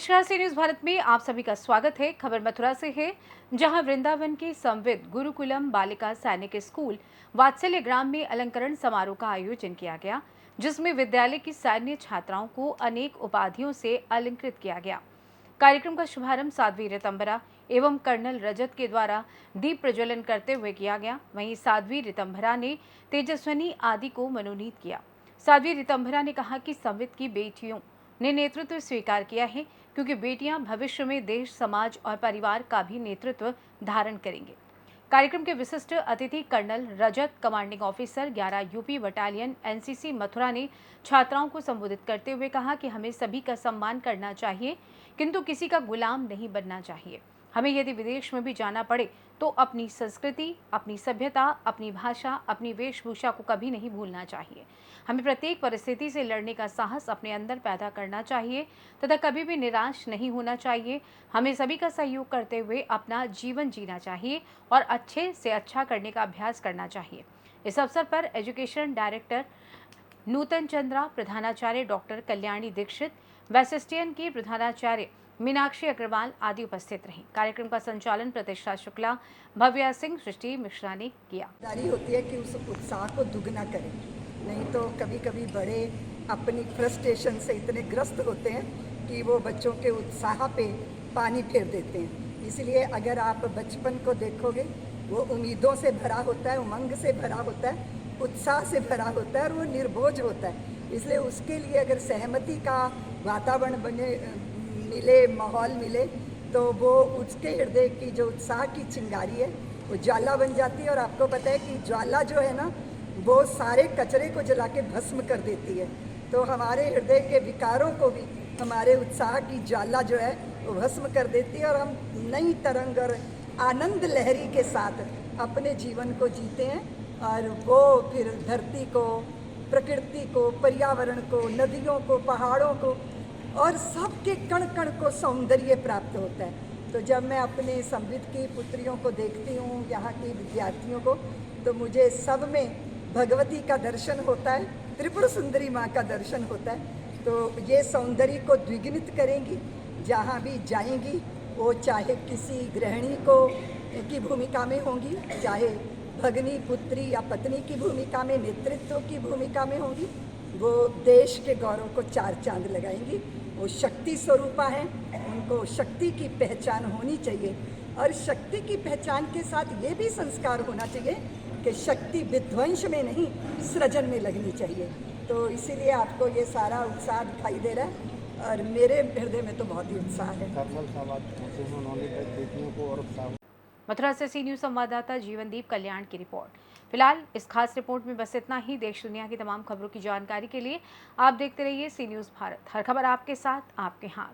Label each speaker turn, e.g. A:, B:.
A: नमस्कार, सी न्यूज भारत में आप सभी का स्वागत है। खबर मथुरा से है, जहां वृंदावन के संविद गुरुकुलम बालिका सैनिक स्कूल वात्सल्य ग्राम में अलंकरण समारोह का आयोजन किया गया, जिसमें विद्यालय की सैन्य छात्राओं को अनेक उपाधियों से अलंकृत किया गया। कार्यक्रम का शुभारंभ साध्वी रितंबरा एवं कर्नल रजत के द्वारा दीप प्रज्वलन करते हुए किया गया। वहीं साध्वी रितंबरा ने तेजस्विनी आदि को मनोनीत किया। साध्वी रितंबरा ने कहा कि संविद की बेटियों ने नेतृत्व स्वीकार किया है, क्योंकि बेटियां भविष्य में देश, समाज और परिवार का भी नेतृत्व धारण करेंगे। कार्यक्रम के विशिष्ट अतिथि colonel Rajat, commanding officer 11 UP battalion NCC Mathura ने छात्राओं को संबोधित करते हुए कहा कि हमें सभी का सम्मान करना चाहिए, किंतु किसी का गुलाम नहीं बनना चाहिए। हमें यदि विदेश में भी जाना पड़े तो अपनी संस्कृति, अपनी सभ्यता, अपनी भाषा, अपनी वेशभूषा को कभी नहीं भूलना चाहिए। हमें प्रत्येक परिस्थिति से लड़ने का साहस अपने अंदर पैदा करना चाहिए तथा कभी भी निराश नहीं होना चाहिए। हमें सभी का सहयोग करते हुए अपना जीवन जीना चाहिए और अच्छे से अच्छा करने का अभ्यास करना चाहिए। इस अवसर पर एजुकेशन डायरेक्टर नूतन चंद्रा, प्रधानाचार्य डॉक्टर कल्याणी दीक्षित, वेसेस्टियन की प्रधानाचार्य मीनाक्षी अग्रवाल आदि उपस्थित रहीं। कार्यक्रम का संचालन प्रतिष्ठा शुक्ला, भव्या सिंह, सृष्टि मिश्रा ने किया।
B: जिम्मेदारी होती है कि उस उत्साह को दुगना करें, नहीं तो कभी कभी बड़े अपनी फ्रस्ट्रेशन से इतने ग्रस्त होते हैं कि वो बच्चों के उत्साह पे पानी फेर देते हैं। इसलिए अगर आप बचपन को देखोगे, वो उम्मीदों से भरा होता है, उमंग से भरा होता है, उत्साह से भरा होता है और वो निर्बोझ होता है। इसलिए उसके लिए अगर सहमति का वातावरण बने मिले, माहौल मिले, तो वो उसके हृदय की जो उत्साह की चिंगारी है वो ज्वाला बन जाती है। और आपको पता है कि ज्वाला जो है ना, वो सारे कचरे को जला के भस्म कर देती है। तो हमारे हृदय के विकारों को भी हमारे उत्साह की ज्वाला जो है वो भस्म कर देती है और हम नई तरंग और आनंद लहरी के साथ अपने जीवन को जीते हैं। और वो फिर धरती को, प्रकृति को, पर्यावरण को, नदियों को, पहाड़ों को और सबके कण कण को सौंदर्य प्राप्त होता है। तो जब मैं अपने संविद की पुत्रियों को देखती हूँ, यहाँ की विद्यार्थियों को, तो मुझे सब में भगवती का दर्शन होता है, त्रिपुर सुंदरी माँ का दर्शन होता है। तो ये सौंदर्य को द्विगुणित करेंगी जहाँ भी जाएंगी। वो चाहे किसी गृहिणी को की भूमिका में होंगी, चाहे भगनी, पुत्री या पत्नी की भूमिका में, नेतृत्व की भूमिका में होंगी, वो देश के गौरव को चार चांद लगाएंगी। वो शक्ति स्वरूपा है, उनको शक्ति की पहचान होनी चाहिए। और शक्ति की पहचान के साथ ये भी संस्कार होना चाहिए कि शक्ति विध्वंस में नहीं, सृजन में लगनी चाहिए। तो इसीलिए आपको ये सारा उत्साह दिखाई दे रहा है और मेरे हृदय में तो बहुत ही उत्साह है।
A: मथुरा से सी न्यूज संवाददाता जीवनदीप कल्याण की रिपोर्ट। फिलहाल इस खास रिपोर्ट में बस इतना ही। देश दुनिया की तमाम खबरों की जानकारी के लिए आप देखते रहिए सी न्यूज भारत। हर खबर आपके साथ, आपके हाथ।